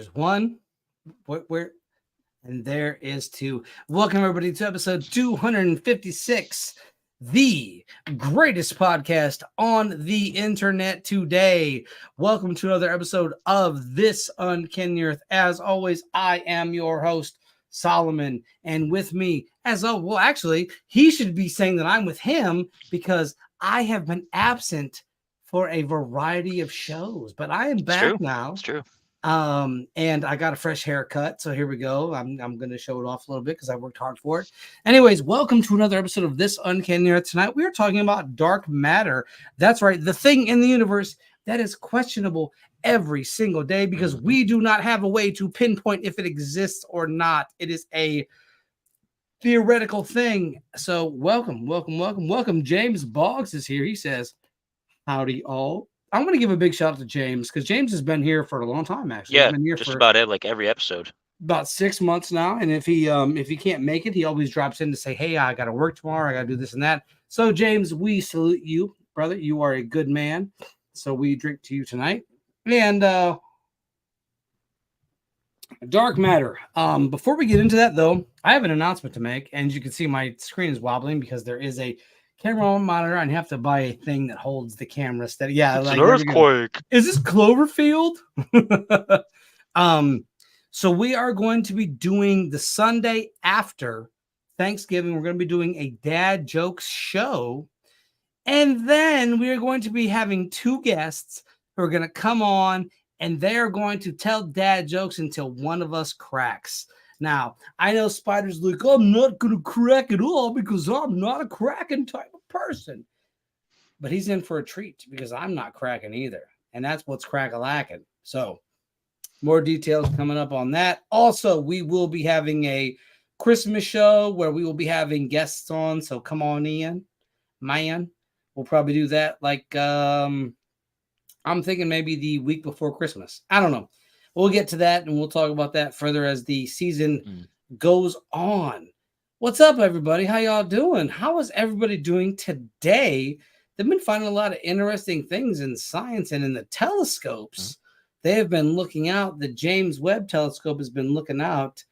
There's one. Where? And there is two. Welcome, everybody, to episode 256, the greatest podcast on the internet today. Welcome to another episode of This Uncanny Earth. As always, I am your host, Solomon, and with me, actually, he should be saying that I'm with him because I have been absent for a variety of shows, but I am back now. It's true. And I got a fresh haircut, so here we go. I'm going to show it off a little bit because I worked hard for it. Anyways, welcome to another episode of This Uncanny Earth. Tonight we are talking about dark matter. That's right, the thing in the universe that is questionable every single day because we do not have a way to pinpoint if it exists or not. It is a theoretical thing. So welcome. James Boggs is here. He says, "Howdy all." I'm going to give a big shout out to James because James has been here for a long time. Actually, Yeah, he's been here just for about every episode. about 6 months now. And if he can't make it, he always drops in to say, "Hey, I got to work tomorrow. I got to do this and that." So James, we salute you, brother. You are a good man. So we drink to you tonight. And dark matter. Before we get into that, though, I have an announcement to make, and you can see my screen is wobbling because there is a camera monitor, and you have to buy a thing that holds the camera steady. Yeah, it's an earthquake. Is this Cloverfield? So we are going to be doing the Sunday after Thanksgiving. We're going to be doing a dad jokes show, and then we are going to be having two guests who are going to come on, and they are going to tell dad jokes until one of us cracks. Now, I know Spider's like, "I'm not going to crack at all because I'm not a cracking type of person." But he's in for a treat because I'm not cracking either. And that's what's crack-a-lacking. So, more details coming up on that. Also, we will be having a Christmas show where we will be having guests on. So, come on in, man. We'll probably do that like, I'm thinking maybe the week before Christmas. I don't know. We'll get to that, and we'll talk about that further as the season goes on. What's up, everybody? How y'all doing? How is everybody doing today? They've been finding a lot of interesting things in science and in the telescopes. They have been looking out. The James Webb Telescope has been looking out.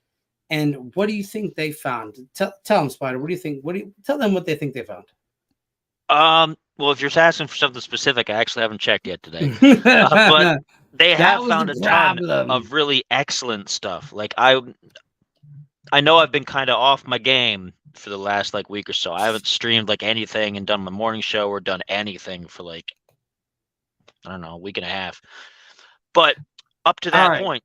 And what do you think they found? Tell them, Spider. What do you think? Tell them what they think they found? Well, if you're asking for something specific, I actually haven't checked yet today. But they have found a ton of really excellent stuff. Like I know I've been kind of off my game for the last week or so. I haven't streamed anything and done my morning show or done anything for I don't know, a week and a half. But up to that point,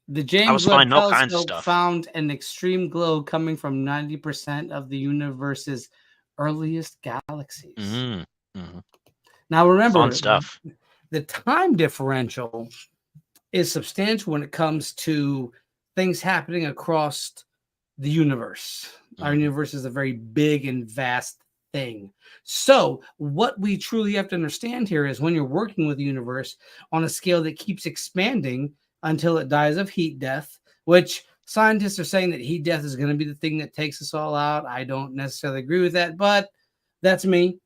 the James Webb Telescope found an extreme glow coming from 90% of the universe's earliest galaxies. Now remember, fun stuff. The time differential is substantial when it comes to things happening across the universe. Our universe is a very big and vast thing. So what we truly have to understand here is when you're working with the universe on a scale that keeps expanding until it dies of heat death, which scientists are saying that heat death is going to be the thing that takes us all out. I don't necessarily agree with that, but that's me.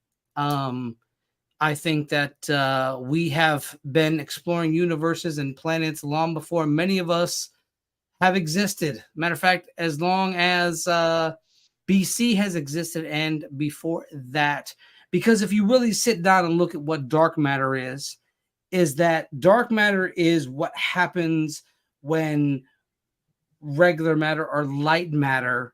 I think that we have been exploring universes and planets long before many of us have existed. Matter of fact, as long as BC has existed and before that. Because if you really sit down and look at what dark matter is that dark matter is what happens when regular matter or light matter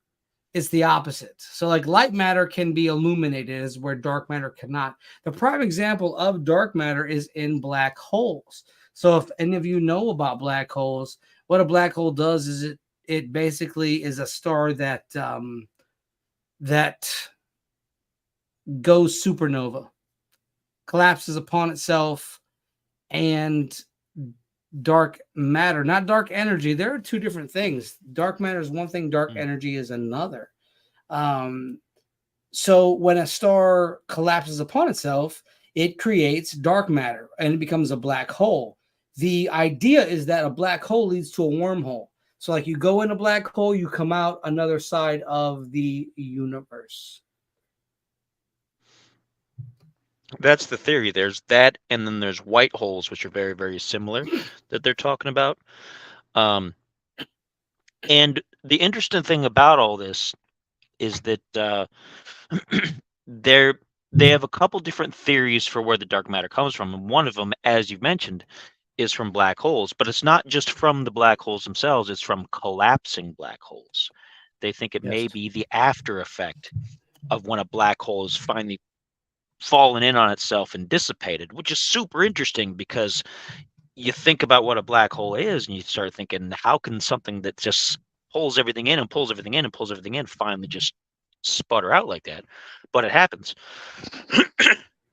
is the opposite. So light matter can be illuminated as where dark matter cannot. The prime example of dark matter is in black holes. So if any of you know about black holes, what a black hole does is it basically is a star that goes supernova, collapses upon itself, and dark matter, not dark energy. There are two different things. Dark matter is one thing, dark energy is another. So when a star collapses upon itself, it creates dark matter and it becomes a black hole. The idea is that a black hole leads to a wormhole. So you go in a black hole, you come out another side of the universe. That's the theory. There's that, and then there's white holes, which are very, very similar that they're talking about. Um, and the interesting thing about all this is that they have a couple different theories for where the dark matter comes from, and one of them, as you've mentioned, is from black holes. But it's not just from the black holes themselves; it's from collapsing black holes. They think it may Yes. be the after effect of when a black hole is finally fallen in on itself and dissipated, which is super interesting because you think about what a black hole is and you start thinking, how can something that just pulls everything in and pulls everything in and pulls everything in finally just sputter out like that? But it happens.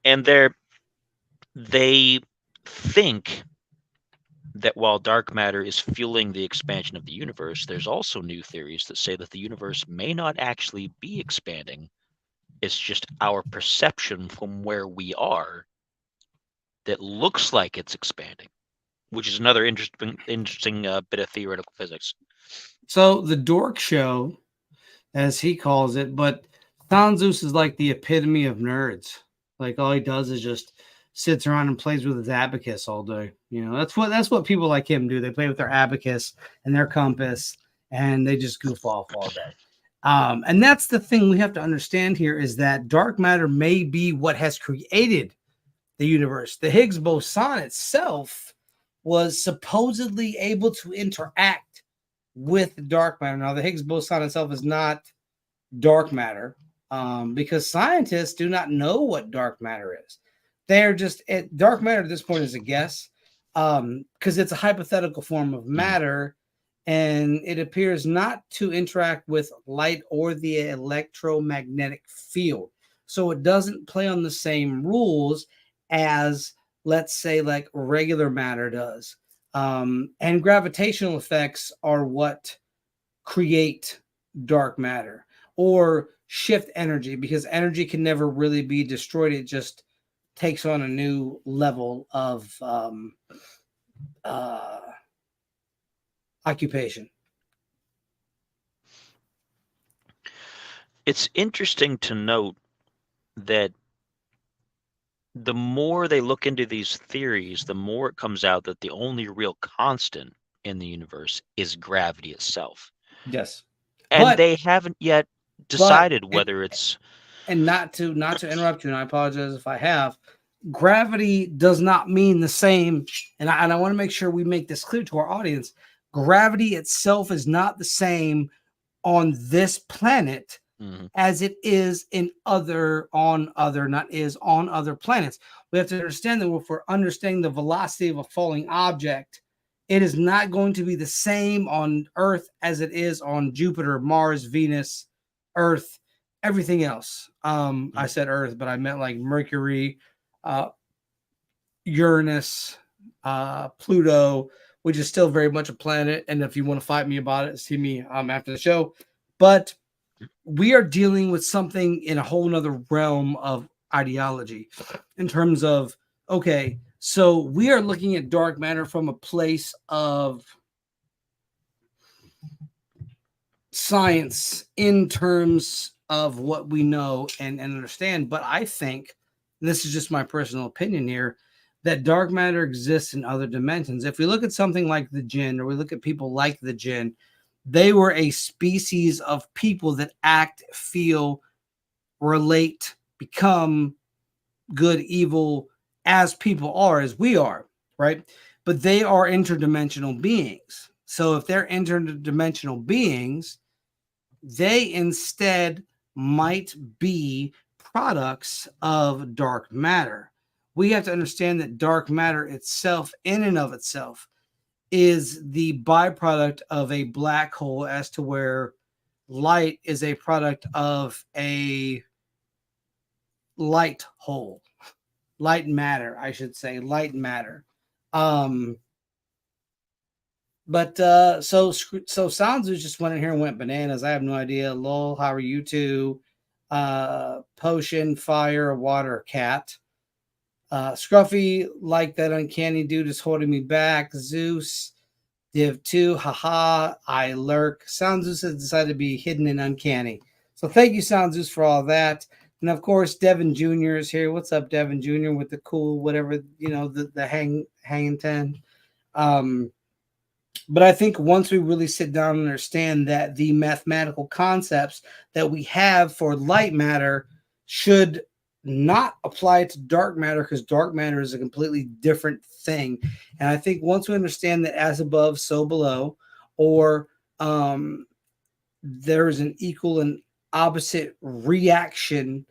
And they think that while dark matter is fueling the expansion of the universe, there's also new theories that say that the universe may not actually be expanding. It's just our perception from where we are that looks like it's expanding, which is another interesting bit of theoretical physics. So the Dork Show, as he calls it, but Zeus is like the epitome of nerds. Like all he does is just sits around and plays with his abacus all day. You know, that's what people like him do. They play with their abacus and their compass, and they just goof off all day. And that's the thing we have to understand here is that dark matter may be what has created the universe. The Higgs boson itself was supposedly able to interact with dark matter. Now, the Higgs boson itself is not dark matter because scientists do not know what dark matter is. They're just dark matter at this point is a guess because it's a hypothetical form of matter and it appears not to interact with light or the electromagnetic field. So it doesn't play on the same rules as, let's say, like regular matter does. And gravitational effects are what create dark matter or shift energy because energy can never really be destroyed. It just takes on a new level of occupation. It's interesting to note that the more they look into these theories, the more it comes out that the only real constant in the universe is gravity itself. Yes. And they haven't yet decided whether it's not to interrupt you, and I apologize if I have. Gravity does not mean the same, and I want to make sure we make this clear to our audience. Gravity itself is not the same on this planet as it is on other planets. We have to understand that if we're understanding the velocity of a falling object, it is not going to be the same on Earth as it is on Jupiter, Mars, Venus, Earth, everything else. I said Earth, but I meant like Mercury, Uranus, Pluto, which is still very much a planet. And if you want to fight me about it, see me after the show. But we are dealing with something in a whole nother realm of ideology in terms of, okay, so we are looking at dark matter from a place of science in terms of what we know and understand. But I think, this is just my personal opinion here, that dark matter exists in other dimensions. If we look at something like the Jinn, or we look at people like the Jinn, they were a species of people that act, feel, relate, become good, evil, as people are, as we are, right? But they are interdimensional beings. So if they're interdimensional beings, they instead might be products of dark matter. We have to understand that dark matter itself, in and of itself, is the byproduct of a black hole, as to where light is a product of a light hole. Light matter, I should say, light matter. But so Sanzu just went in here and went bananas. I have no idea. Lol, how are you two? Potion, fire, water, cat. Scruffy, like that uncanny dude is holding me back. Zeus, Div 2, haha, I lurk. Sound Zeus has decided to be hidden and uncanny. So thank you, Sound Zeus, for all that. And of course, Devin Jr. is here. What's up, Devin Jr. with the cool whatever, the hanging 10. But I think once we really sit down and understand that the mathematical concepts that we have for light matter should not apply to dark matter, because dark matter is a completely different thing. And I think once we understand that as above, so below, or there is an equal and opposite reaction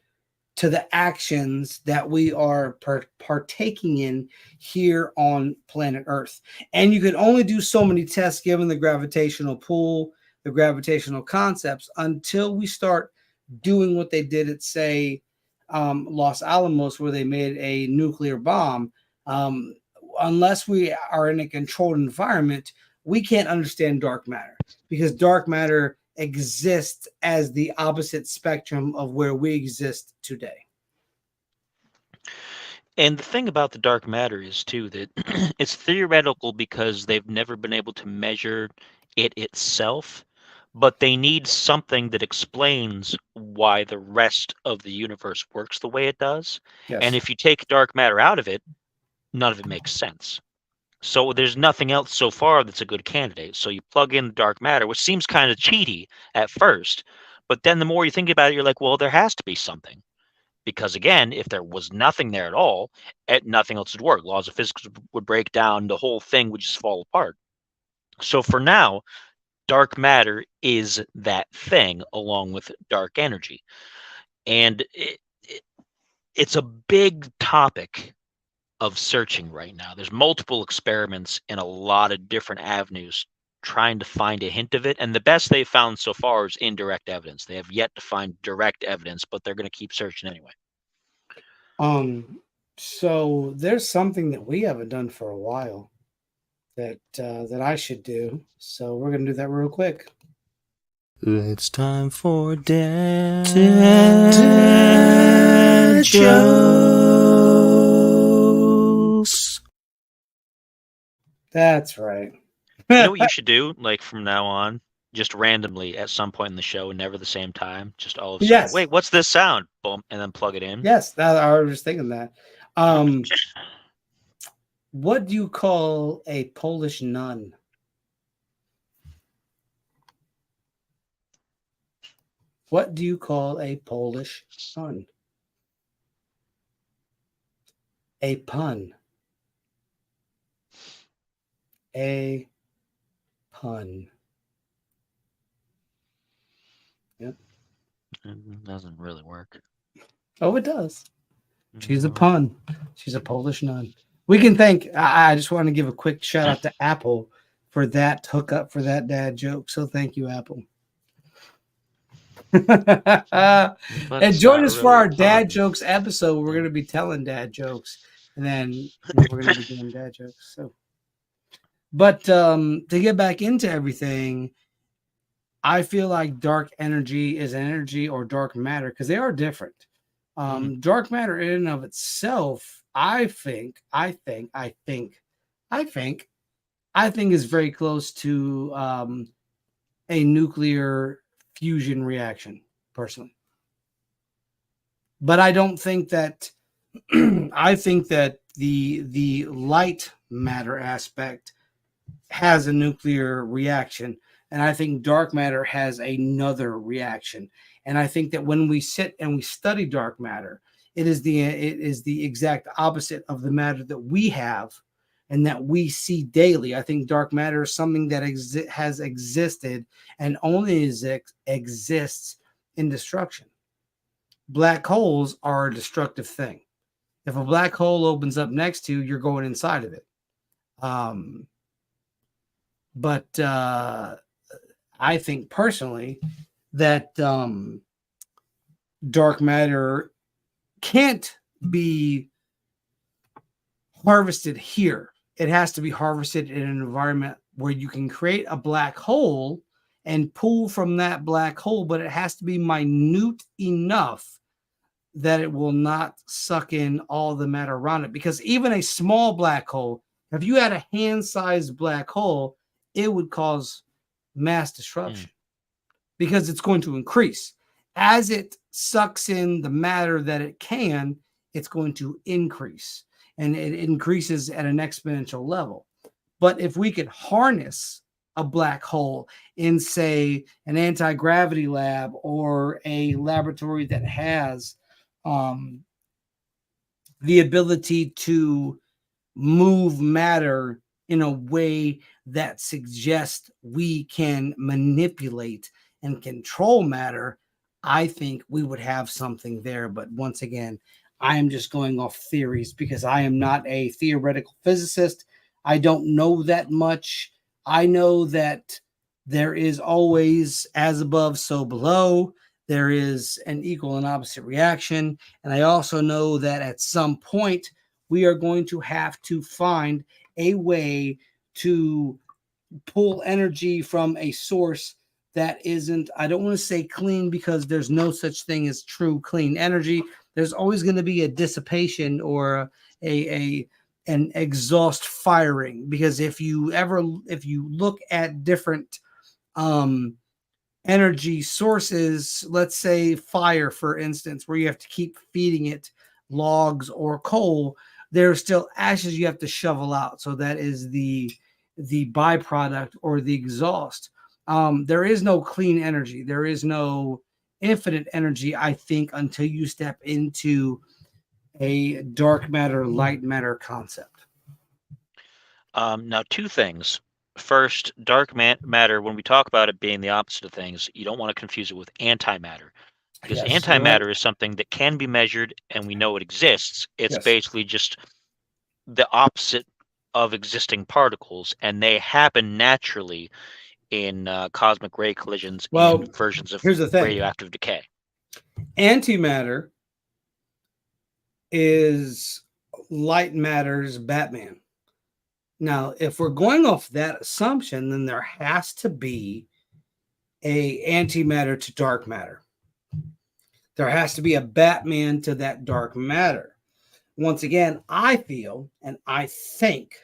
to the actions that we are partaking in here on planet Earth. And you can only do so many tests given the gravitational pull, the gravitational concepts, until we start doing what they did at, say, Los Alamos, where they made a nuclear bomb. Unless we are in a controlled environment, we can't understand dark matter, because dark matter exists as the opposite spectrum of where we exist today. And the thing about the dark matter is too that it's theoretical because they've never been able to measure it itself, but they need something that explains why the rest of the universe works the way it does. Yes. And if you take dark matter out of it, none of it makes sense. So there's nothing else so far that's a good candidate. So you plug in the dark matter, which seems kind of cheaty at first, but then the more you think about it, you're like, well, there has to be something. Because again, if there was nothing there at all, nothing else would work. Laws of physics would break down. The whole thing would just fall apart. So for now, dark matter is that thing along with dark energy. And it's a big topic of searching right now. There's multiple experiments in a lot of different avenues trying to find a hint of it. And the best they've found so far is indirect evidence. They have yet to find direct evidence, but they're going to keep searching anyway. So there's something that we haven't done for a while that I should do. So we're going to do that real quick. It's time for Dad Jokes. That's right. You know what you should do, like from now on, just randomly at some point in the show, never the same time, just all of a sudden, Yes. wait, what's this sound? Boom, and then plug it in. Yes, I was just thinking that. What do you call a Polish nun? What do you call a Polish nun? A pun. A pun. Yep. It doesn't really work. Oh, it does. She's a pun. She's a Polish nun. We can thank, I just want to give a quick shout out to Apple for that hookup for that dad joke. So thank you, Apple. And join us for our dad jokes episode. We're going to be telling dad jokes, and then we're going to be doing dad jokes. So, but to get back into everything, I feel like dark energy is energy, or dark matter, because they are different. Dark matter in and of itself, I think is very close to a nuclear fusion reaction, personally. But I don't think that I think that the light matter aspect has a nuclear reaction, and I think dark matter has another reaction. And I think that when we sit and we study dark matter, it is the exact opposite of the matter that we have and that we see daily. I think dark matter is something that has existed and only exists in destruction. Black holes are a destructive thing. If a black hole opens up next to you, you're going inside of it. But I think personally that dark matter can't be harvested here. It has to be harvested in an environment where you can create a black hole and pull from that black hole, but it has to be minute enough that it will not suck in all the matter around it. Because even a small black hole, if you had a hand-sized black hole, it would cause mass disruption because it's going to increase. As it sucks in the matter that it can, it's going to increase. And it increases at an exponential level. But if we could harness a black hole in, say, an anti-gravity lab or a laboratory that has the ability to move matter in a way that suggests we can manipulate and control matter, I think we would have something there. But once again, I am just going off theories because I am not a theoretical physicist. I don't know that much. I know that there is always as above, so below. There is an equal and opposite reaction. And I also know that at some point, we are going to have to find a way to pull energy from a source that isn't, I don't want to say clean because there's no such thing as true clean energy. There's always going to be a dissipation or an exhaust firing, because if you look at different energy sources, let's say fire, for instance, where you have to keep feeding it logs or coal, there's still ashes you have to shovel out. So that is the byproduct or the exhaust. There is no clean energy. There is no infinite energy, I think, until you step into a dark matter, light matter concept. Now, two things. First, dark matter, when we talk about it being the opposite of things, you don't want to confuse it with antimatter. Because Yes, antimatter right. is something that can be measured and we know it exists. It's Yes. basically just the opposite of existing particles, and they happen naturally in cosmic ray collisions and versions of here's the thing. radioactive decay. Antimatter is light matter's Batman. Now, if we're going off that assumption, then there has to be a antimatter to dark matter. There has to be a Batman to that dark matter. Once again, I feel and I think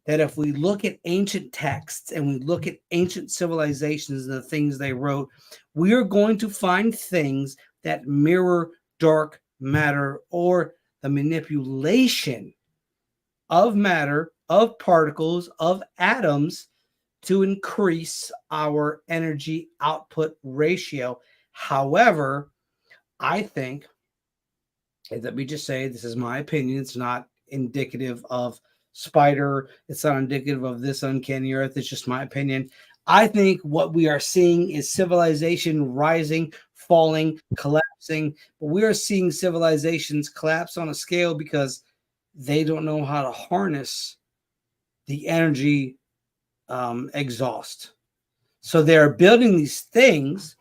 that if we look at ancient texts and we look at ancient civilizations and the things they wrote, we are going to find things that mirror dark matter or the manipulation of matter, of particles, of atoms to increase our energy output ratio. However, I think, let me just say, this is my opinion. It's not indicative of Spider. It's not indicative of this Uncanny Earth. It's just my opinion. I think what we are seeing is civilization rising, falling, collapsing. But we are seeing civilizations collapse on a scale because they don't know how to harness the energy exhaust. So they're building these things,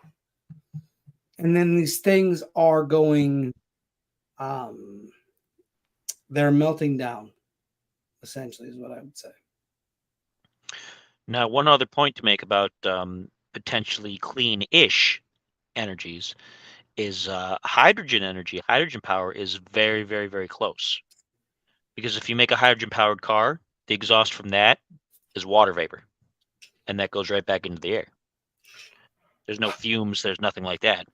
and then these things are going, they're melting down, essentially, is what I would say. Now, one other point to make about potentially clean-ish energies is hydrogen energy. Hydrogen power is very, very, very close. Because if you make a hydrogen-powered car, the exhaust from that is water vapor, and that goes right back into the air. There's no fumes. There's nothing like that.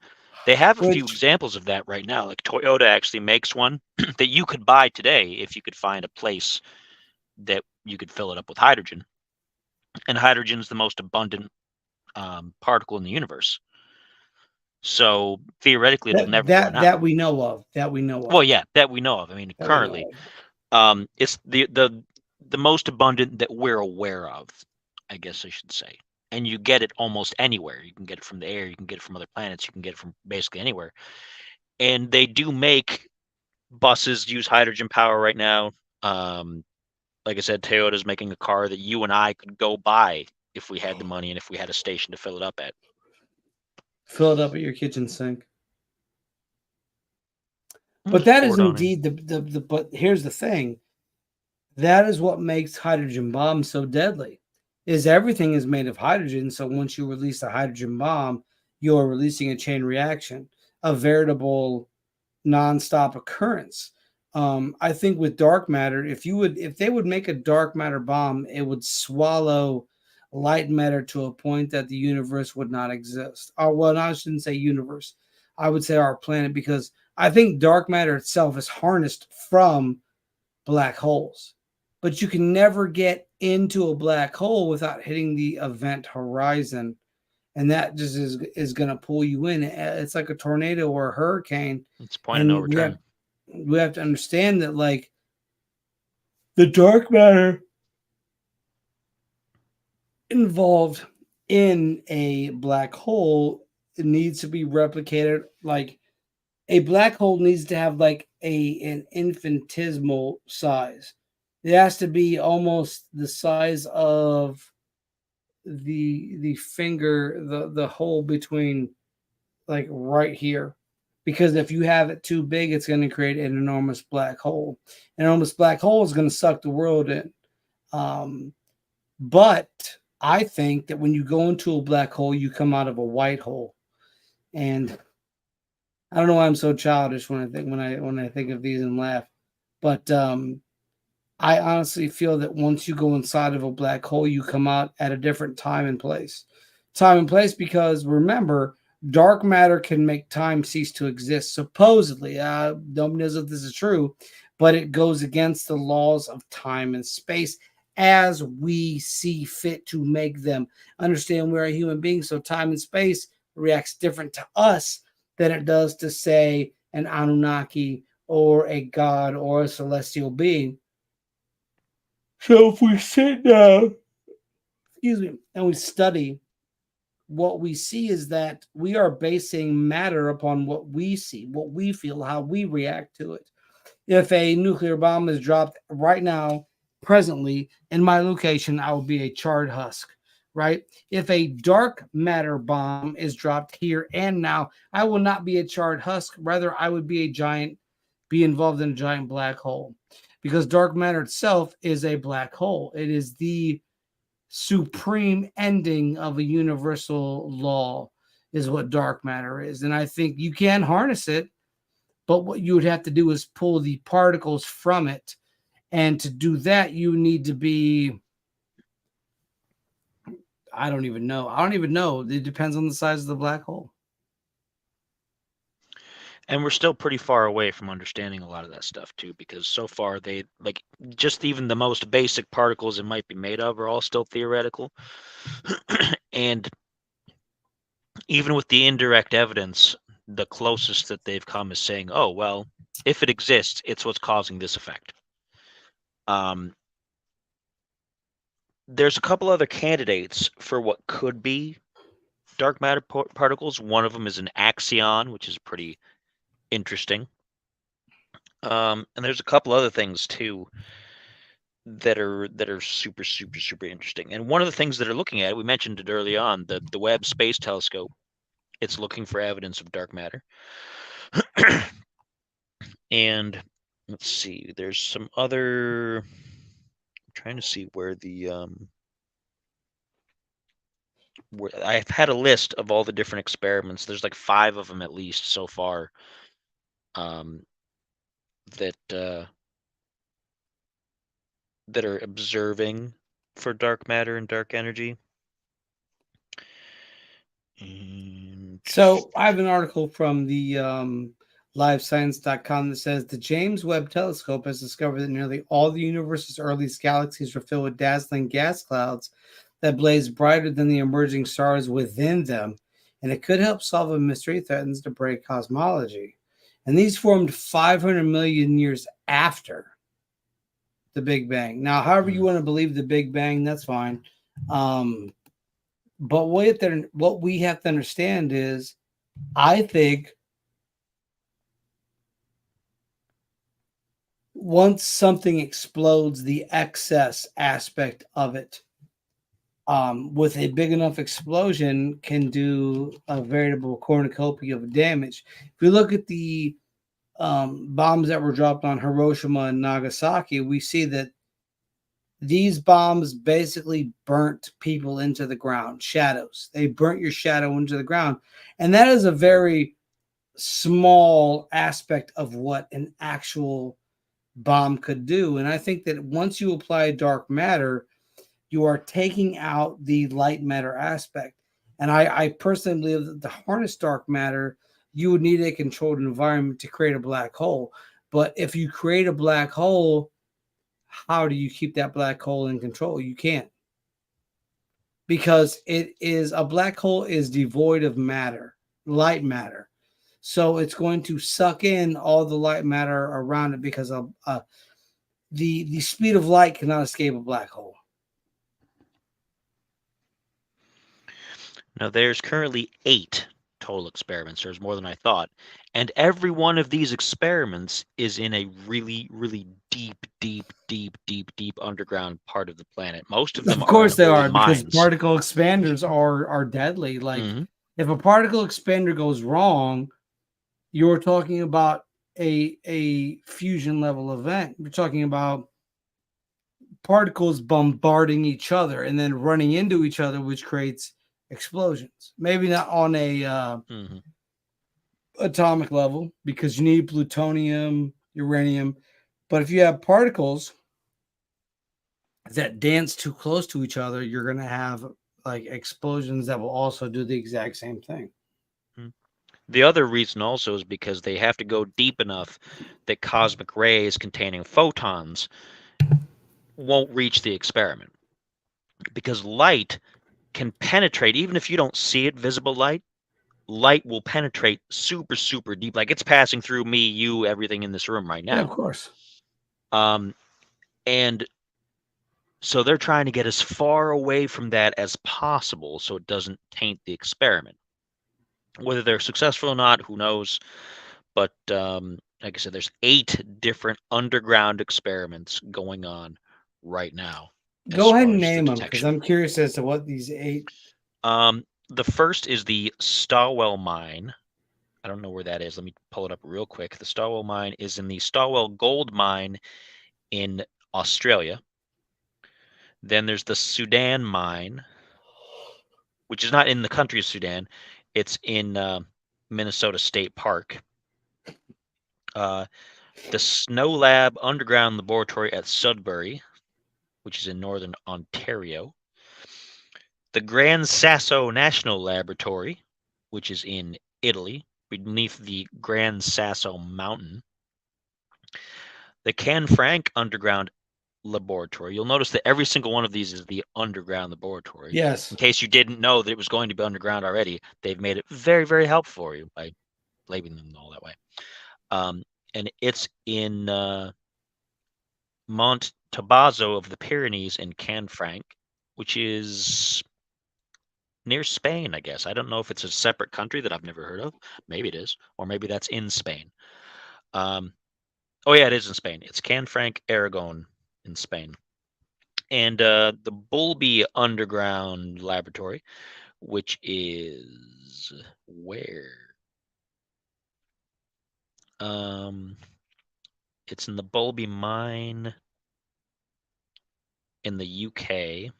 They have a few examples of that right now. Like Toyota actually makes one that you could buy today if you could find a place that you could fill it up with hydrogen. And hydrogen is the most abundant particle in the universe. So theoretically, it'll never run out. That we know of. Well, yeah, that we know of. I mean, currently, it's the most abundant that we're aware of, I guess I should say. And you get it almost anywhere. You can get it from the air. You can get it from other planets. You can get it from basically anywhere. And they do make buses use hydrogen power right now. Like I said, Toyota's making a car that you and I could go buy if we had the money and if we had a station to fill it up at. Fill it up at your kitchen sink. But that is indeed but here's the thing. That is what makes hydrogen bombs so deadly. Is everything is made of hydrogen. So once you release a hydrogen bomb, you're releasing a chain reaction, a veritable nonstop occurrence. I think with dark matter, if they would make a dark matter bomb, it would swallow light matter to a point that the universe would not exist. Well, I shouldn't say universe. I would say our planet, because I think dark matter itself is harnessed from black holes. but you can never get into a black hole without hitting the event horizon. And that just is going to pull you in. It's like a tornado or a hurricane. It's point of no return. We have to understand that, like, the dark matter involved in a black hole, it needs to be replicated. Like, a black hole needs to have like an infinitesimal size. It has to be almost the size of the finger, the hole between, like, right here. Because if you have it too big, it's going to create an enormous black hole. An enormous black hole is going to suck the world in. But I think that when you go into a black hole, you come out of a white hole. And I don't know why I'm so childish when I think of these and laugh. But I honestly feel that once you go inside of a black hole, you come out at a different time and place. Time and place, because remember, dark matter can make time cease to exist. Supposedly, nobody knows if this is true, but it goes against the laws of time and space as we see fit to make them. Understand, we're a human being, so time and space reacts different to us than it does to, say, an Anunnaki or a god or a celestial being. So if we sit down, and we study, what we see is that we are basing matter upon what we see, what we feel, how we react to it. If a nuclear bomb is dropped right now, presently, in my location, I will be a charred husk, right? If a dark matter bomb is dropped here and now, I will not be a charred husk. Rather, I would be involved in a giant black hole, because dark matter itself is a black hole. It is the supreme ending of a universal law, is what dark matter is. And I think you can harness it, but what you would have to do is pull the particles from it. And to do that, you need to be, I don't even know. It depends on the size of the black hole. And we're still pretty far away from understanding a lot of that stuff too, because so far they, like, just even the most basic particles it might be made of are all still theoretical. And even with the indirect evidence, the closest that they've come is saying, oh, well, if it exists, it's what's causing this effect. There's a couple other candidates for what could be dark matter particles. One of them is an axion, which is pretty interesting. And there's a couple other things too that are super, super, super interesting. And one of the things that are looking at, we mentioned it early on, the Webb Space Telescope. It's looking for evidence of dark matter. And let's see, there's some other, I'm trying to see where the where I've had a list of all the different experiments. There's like 5 of them at least so far. That are observing for dark matter and dark energy. And so I have an article from the livescience.com that says the James Webb Telescope has discovered that nearly all the universe's earliest galaxies are filled with dazzling gas clouds that blaze brighter than the emerging stars within them, and it could help solve a mystery that threatens to break cosmology. And these formed 500 million years after the Big Bang. Now, however you want to believe the Big Bang, that's fine. But what we have to understand is, I think once something explodes, the excess aspect of it, with a big enough explosion, can do a veritable cornucopia of damage. If we look at the bombs that were dropped on Hiroshima and Nagasaki, we see that these bombs basically burnt people into the ground, shadows. They burnt your shadow into the ground. And that is a very small aspect of what an actual bomb could do. And I think that once you apply dark matter, you are taking out the light matter aspect. And I personally believe that to harness dark matter, you would need a controlled environment to create a black hole. But if you create a black hole, how do you keep that black hole in control? You can't. Because a black hole is devoid of matter, light matter. So it's going to suck in all the light matter around it because the speed of light cannot escape a black hole. Now, there's currently 8 total experiments. There's more than I thought. And every one of these experiments is in a really, really deep underground part of the planet. Most of them of course they are, mines. because particle expanders are deadly. Like if a particle expander goes wrong, you're talking about a fusion level event. You're talking about particles bombarding each other and then running into each other, which creates explosions. Maybe not on a atomic level, because you need plutonium, uranium. But if you have particles that dance too close to each other, you're going to have like explosions that will also do the exact same thing. The other reason also is because they have to go deep enough that cosmic rays containing photons won't reach the experiment. Because light can penetrate, even if you don't see it, visible light will penetrate super, super deep. Like it's passing through me, you, everything in this room right now. Yeah, of course. And so they're trying to get as far away from that as possible so it doesn't taint the experiment. Whether they're successful or not, who knows? But like I said, there's 8 different underground experiments going on right now. Go ahead and name them, because I'm curious as to what these 8. The first is the Stawell Mine. I don't know where that is. Let me pull it up real quick. The Stawell Mine is in the Stawell Gold Mine in Australia. Then there's the Sudan Mine, which is not in the country of Sudan. It's in Minnesota State Park. The Snow Lab Underground Laboratory at Sudbury, which is in northern Ontario. The Gran Sasso National Laboratory, which is in Italy, beneath the Gran Sasso Mountain. The Canfranc Underground Laboratory. You'll notice that every single one of these is the underground laboratory. Yes. In case you didn't know that it was going to be underground already, they've made it very, very helpful for you by labeling them all that way. And it's in Mont Tabazo of the Pyrenees in Canfranc, which is near Spain, I guess. I don't know if it's a separate country that I've never heard of. Maybe it is, or maybe that's in Spain. Oh yeah, it is in Spain. It's Canfranc, Aragon in Spain. And the Bulby Underground Laboratory, which is where? It's in the Bulby Mine in the UK.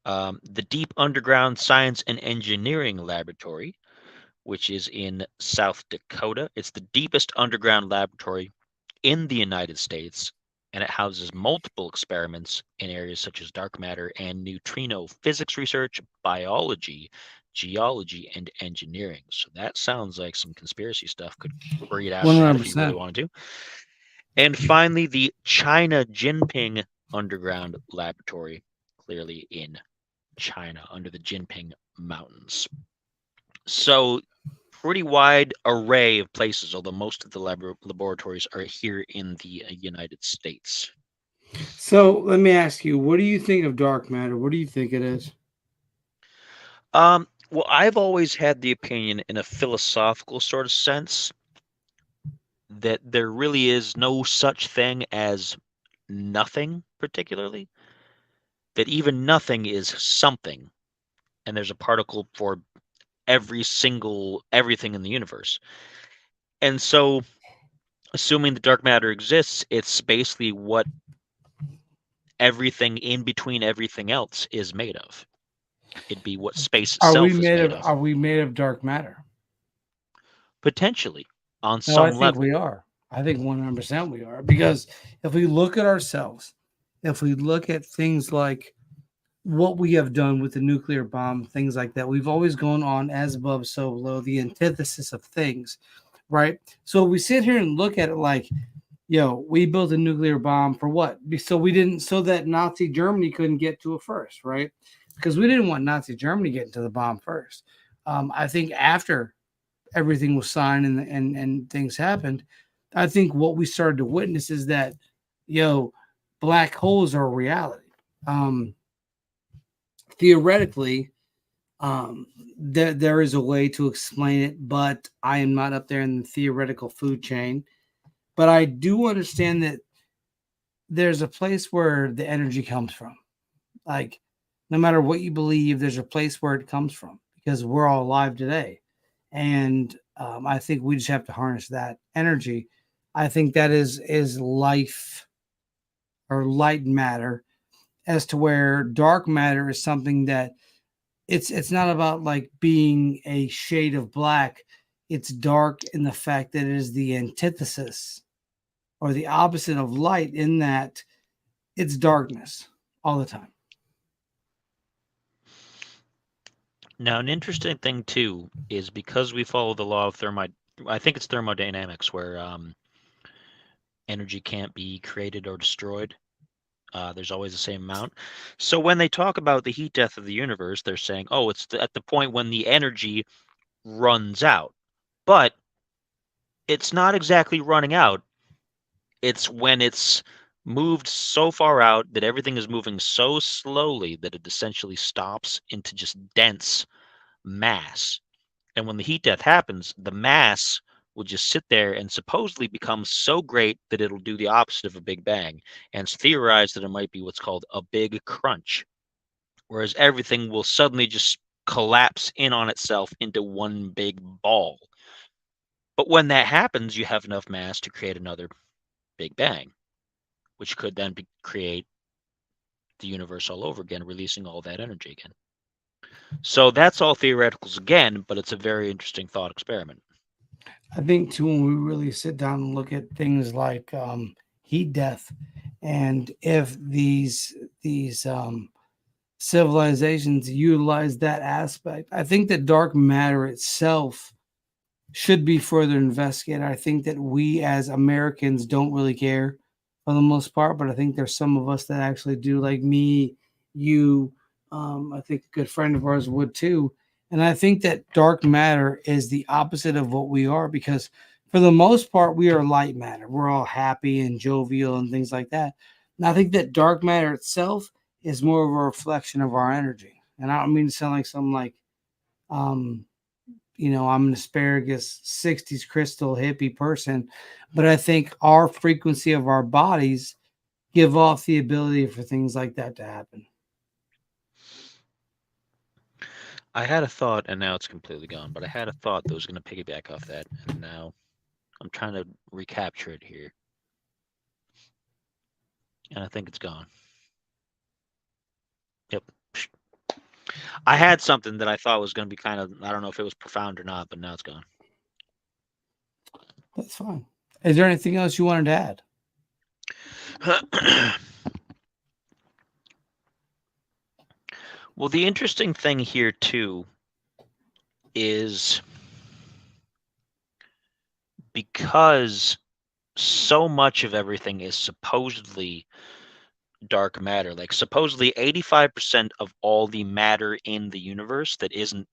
The Deep Underground Science and Engineering Laboratory, which is in South Dakota. It's the deepest underground laboratory in the United States, and it houses multiple experiments in areas such as dark matter and neutrino physics research, biology, geology, and engineering. So that sounds like some conspiracy stuff. Could breed out if you really wanted to. And finally, the China Jinping Underground Laboratory, clearly in China, under the Jinping Mountains. So pretty wide array of places, although most of the laboratories are here in the United States. So let me ask you, what do you think of dark matter? What do you think it is? Well, I've always had the opinion in a philosophical sort of sense that there really is no such thing as nothing particularly, that even nothing is something, and there's a particle for everything in the universe. And so assuming the dark matter exists, it's basically what everything in between everything else is made of. It'd be what space itself is made of. Are we made of dark matter? Potentially, on some level. I think we are. I think 100% we are. Because if we look at ourselves, if we look at things like what we have done with the nuclear bomb, things like that, we've always gone on as above, so below, the antithesis of things, right? So we sit here and look at it like, we built a nuclear bomb for what? So that Nazi Germany couldn't get to it first, right? Because we didn't want Nazi Germany getting to the bomb first. I think after everything was signed and things happened, I think what we started to witness is that, black holes are a reality. Theoretically, there is a way to explain it, but I am not up there in the theoretical food chain. But I do understand that there's a place where the energy comes from. Like, no matter what you believe, there's a place where it comes from because we're all alive today. And I think we just have to harness that energy. I think that is life or light matter, as to where dark matter is something that it's not about like being a shade of black. It's dark in the fact that it is the antithesis or the opposite of light, in that it's darkness all the time. Now, an interesting thing too is because we follow the law of I think it's thermodynamics, where energy can't be created or destroyed. There's always the same amount. So when they talk about the heat death of the universe, they're saying, oh, it's at the point when the energy runs out. But it's not exactly running out. It's when it's moved so far out that everything is moving so slowly that it essentially stops into just dense mass. And when the heat death happens, the mass will just sit there and supposedly become so great that it'll do the opposite of a big bang. And it's theorized that it might be what's called a big crunch, whereas everything will suddenly just collapse in on itself into one big ball. But when that happens, you have enough mass to create another big bang, which could then create the universe all over again, releasing all that energy again. So that's all theoreticals again, but it's a very interesting thought experiment. I think too, when we really sit down and look at things like heat death, and if these civilizations utilize that aspect, I think that dark matter itself should be further investigated. I think that we as Americans don't really care for the most part, but I think there's some of us that actually do, like me, you, I think a good friend of ours would too. And I think that dark matter is the opposite of what we are, because for the most part, we are light matter. We're all happy and jovial and things like that. And I think that dark matter itself is more of a reflection of our energy. And I don't mean to sound like some I'm an asparagus 60s crystal hippie person, but I think our frequency of our bodies give off the ability for things like that to happen. I had a thought, and now it's completely gone, but I had a thought that was going to piggyback off that, and now I'm trying to recapture it here. And I think it's gone. Yep. I had something that I thought was going to be kind of, I don't know if it was profound or not, but now it's gone. That's fine. Is there anything else you wanted to add? Well, the interesting thing here, too, is because so much of everything is supposedly dark matter, like supposedly 85% of all the matter in the universe that isn't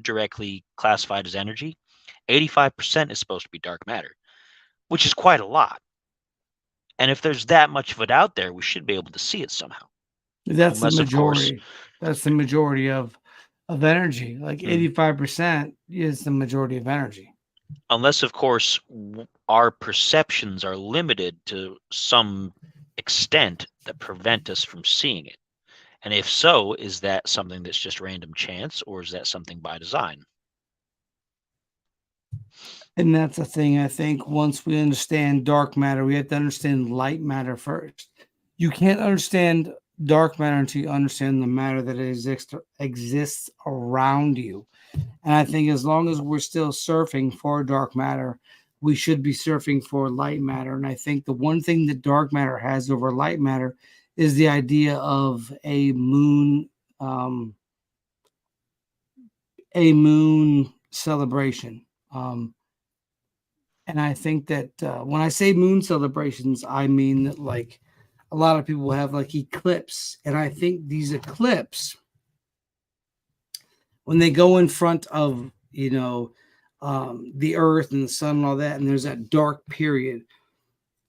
directly classified as energy, 85% is supposed to be dark matter, which is quite a lot. And if there's that much of it out there, we should be able to see it somehow. That's the majority. That's the majority of energy. Like 85% is the majority of energy. Unless, of course, our perceptions are limited to some extent that prevent us from seeing it. And if so, is that something that's just random chance, or is that something by design? And that's the thing. I think once we understand dark matter, we have to understand light matter first. You can't understand dark matter until you understand the matter that exists around you. And I think as long as we're still surfing for dark matter, we should be surfing for light matter. And I think the one thing that dark matter has over light matter is the idea of a moon celebration. And I think that when I say moon celebrations, I mean that like a lot of people have like eclipse. And I think these eclipse, when they go in front of, the earth and the sun and all that, and there's that dark period,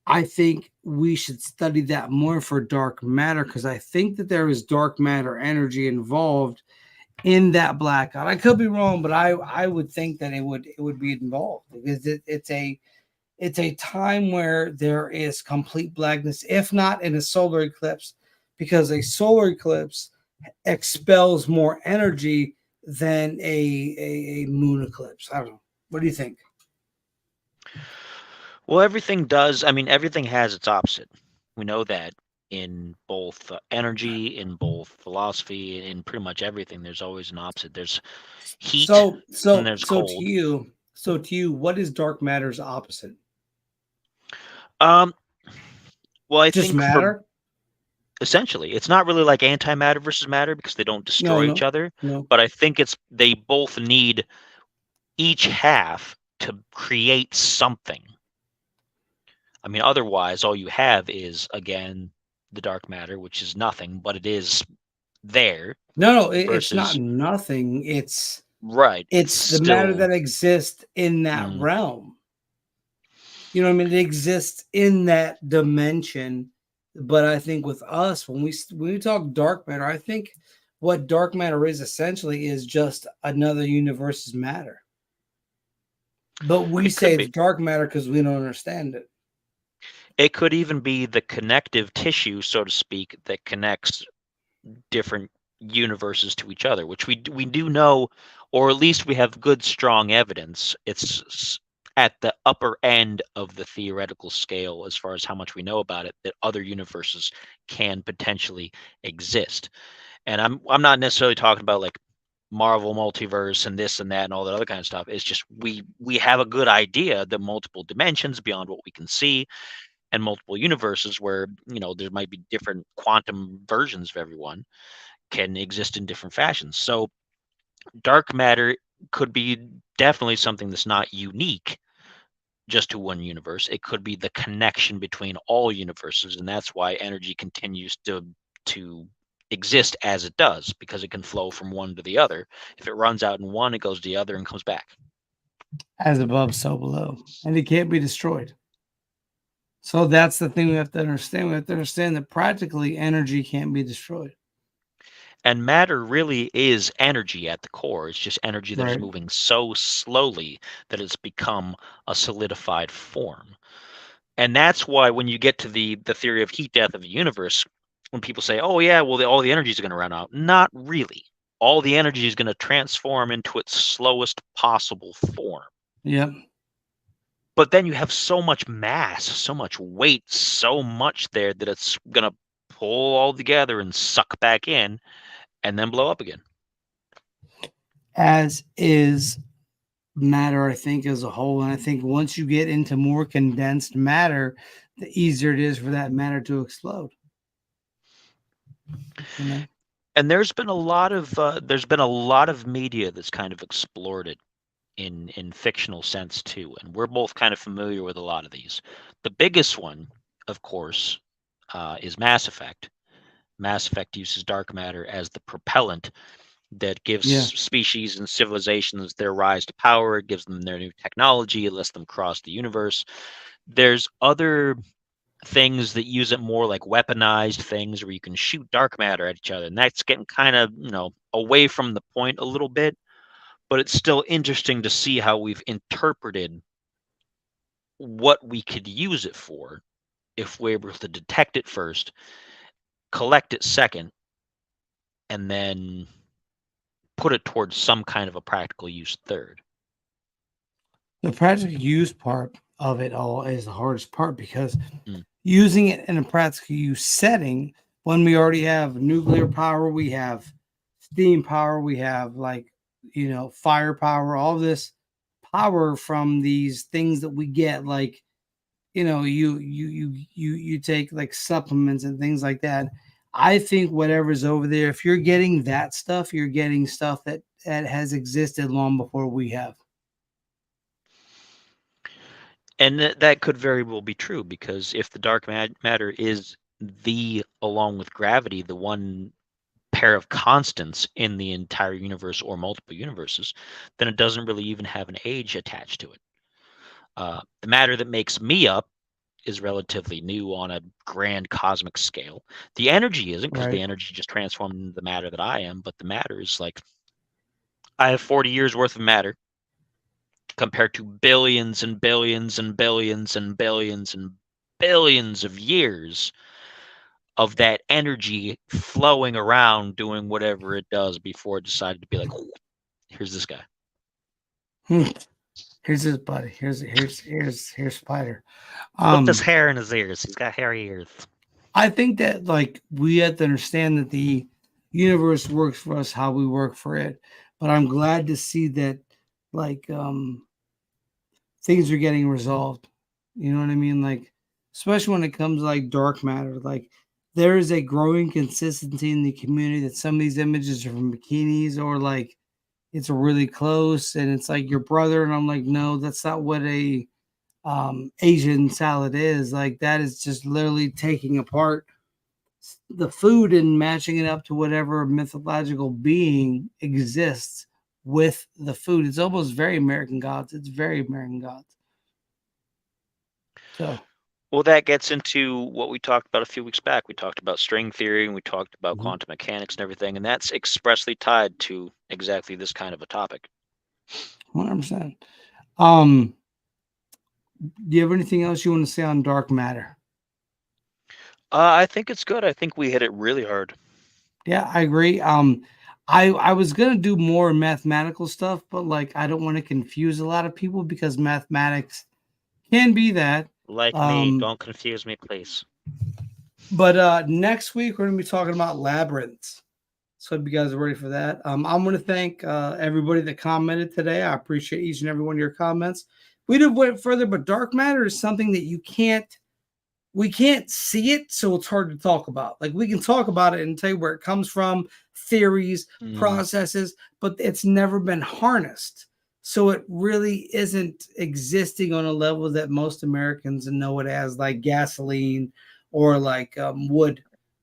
I think we should study that more for dark matter, because I think that there is dark matter energy involved in that blackout. I could be wrong, but I would think that it would be involved, because it's a time where there is complete blackness, if not in a solar eclipse, because a solar eclipse expels more energy than a moon eclipse. I don't know. What do you think? Well, everything does. I mean, everything has its opposite. We know that in both energy, in both philosophy, in pretty much everything. There's always an opposite. There's heat So and there's cold. to you, what is dark matter's opposite? Um, well, I Just think for matter? essentially, it's not really like antimatter versus matter because they don't destroy each other. No. But I think they both need each half to create something. I mean, otherwise, all you have is, again, the dark matter, which is nothing, but it is there. No, it's not nothing. It's right. It's the matter that exists in that realm. You know what I mean? It exists in that dimension. But I think with us, when we talk dark matter, I think what dark matter is essentially is just another universe's matter. But we say it's dark matter because we don't understand it. It could even be the connective tissue, so to speak, that connects different universes to each other, which we do know, or at least we have good, strong evidence. It's at the upper end of the theoretical scale as far as how much we know about it, that other universes can potentially exist. And I'm not necessarily talking about like Marvel multiverse and this and that and all that other kind of stuff. It's just we have a good idea that multiple dimensions beyond what we can see, and multiple universes where there might be different quantum versions of everyone can exist in different fashions. So dark matter could be definitely something that's not unique just to one universe. It could be the connection between all universes, and that's why energy continues to exist as it does, because it can flow from one to the other. If it runs out in one, it goes to the other and comes back. As above, so below. And it can't be destroyed. So that's the thing we have to understand. We have to understand that practically energy can't be destroyed. And matter really is energy at the core. It's just energy that is moving so slowly that it's become a solidified form. And that's why when you get to the theory of heat death of the universe, when people say, oh yeah, well, all the energy is going to run out. Not really. All the energy is going to transform into its slowest possible form. Yep. But then you have so much mass, so much weight, so much there that it's going to pull all together and suck back in and then blow up again. As is matter, I think, as a whole. And I think once you get into more condensed matter, the easier it is for that matter to explode. And there's been a lot of media that's kind of explored it in fictional sense too, and we're both kind of familiar with a lot of these. The biggest one, of course, is Mass Effect. Mass Effect uses dark matter as the propellant that gives species and civilizations their rise to power. It gives them their new technology. It lets them cross the universe. There's other things that use it more like weaponized things where you can shoot dark matter at each other, and that's getting kind of away from the point a little bit, but it's still interesting to see how we've interpreted what we could use it for if we're able to detect it first, collect it second, and then put it towards some kind of a practical use third. The practical use part of it all is the hardest part, because using it in a practical use setting, when we already have nuclear power, we have steam power, we have firepower, all this power from these things that we get, like you take like supplements and things like that. I think whatever's over there, if you're getting that stuff, you're getting stuff that has existed long before we have. And that could very well be true, because if the dark matter is along with gravity, the one pair of constants in the entire universe or multiple universes, then it doesn't really even have an age attached to it. The matter that makes me up is relatively new on a grand cosmic scale. The energy isn't, because the energy just transformed into the matter that I am, but the matter is like, I have 40 years worth of matter compared to billions and billions and billions and billions and billions of years of that energy flowing around doing whatever it does before it decided to be like, here's this guy. Here's his buddy. Here's Spider. Put this hair in his ears. He's got hairy ears. I think that like we have to understand that the universe works for us how we work for it. But I'm glad to see that like things are getting resolved. You know what I mean? Like, especially when it comes to like dark matter, like there is a growing consistency in the community that some of these images are from bikinis, or like it's really close and it's like your brother. And I'm like, no, that's not what a Asian salad is. Like, that is just literally taking apart the food and matching it up to whatever mythological being exists with the food. It's almost very American Gods. It's very American Gods. So, well, that gets into what we talked about a few weeks back. We talked about string theory and we talked about quantum mechanics and everything, and that's expressly tied to exactly this kind of a topic. 100%. Do you have anything else you want to say on dark matter? I think it's good. I think we hit it really hard. Yeah, I agree. I was gonna do more mathematical stuff, but like I don't want to confuse a lot of people because mathematics can be that. Like me, don't confuse me, please. But next week we're gonna be talking about labyrinths. So if you guys are ready for that, I'm going to thank everybody that commented today. I appreciate each and every one of your comments. We'd have went further, but dark matter is something that we can't see it, so it's hard to talk about. Like, we can talk about it and tell you where it comes from, theories, processes, but it's never been harnessed. So it really isn't existing on a level that most Americans know it as, like gasoline or like wood,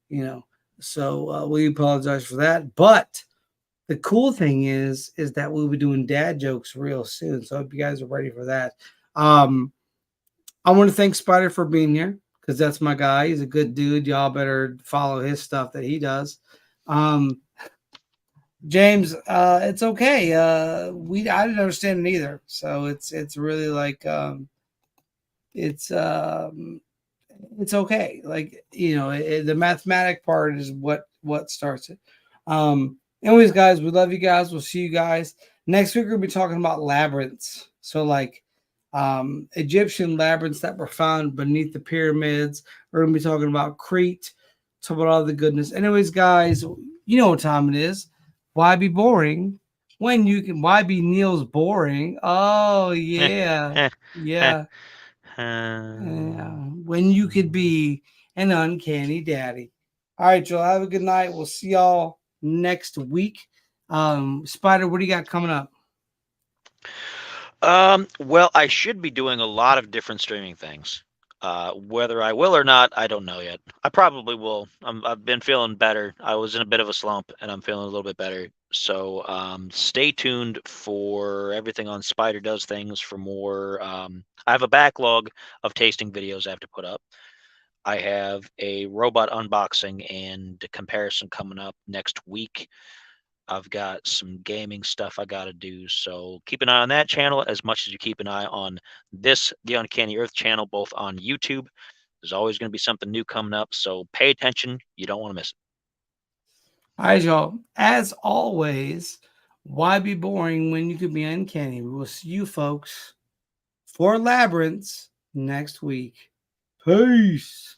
you know. So we apologize for that. But the cool thing is that we'll be doing dad jokes real soon. So I hope you guys are ready for that. I want to thank Spider for being here, because that's my guy. He's a good dude. Y'all better follow his stuff that he does. James, it's okay. I didn't understand it either. So it's really like it's okay. Like, you know, the mathematic part is what starts it. Anyways, guys, we love you guys. We'll see you guys next week. We're gonna be talking about labyrinths. So like Egyptian labyrinths that were found beneath the pyramids. We're gonna be talking about Crete, talking about all the goodness. Anyways, guys, you know what time it is. Why be boring when you can? Why be Neil's boring? Oh yeah, yeah. When you could be an uncanny daddy. All right, y'all. Have a good night. We'll see y'all next week. Spider, what do you got coming up? Well, I should be doing a lot of different streaming things. Whether I will or not, I don't know yet. I probably will. I've been feeling better. I was in a bit of a slump, and I'm feeling a little bit better. So stay tuned for everything on Spider Does Things for more. I have a backlog of tasting videos I have to put up. I have a robot unboxing and comparison coming up next week. I've got some gaming stuff I got to do. So keep an eye on that channel as much as you keep an eye on this, the Uncanny Earth channel, both on YouTube. There's always going to be something new coming up. So pay attention. You don't want to miss it. All right, y'all. As always, why be boring when you could be uncanny? We will see you folks for Labyrinths next week. Peace.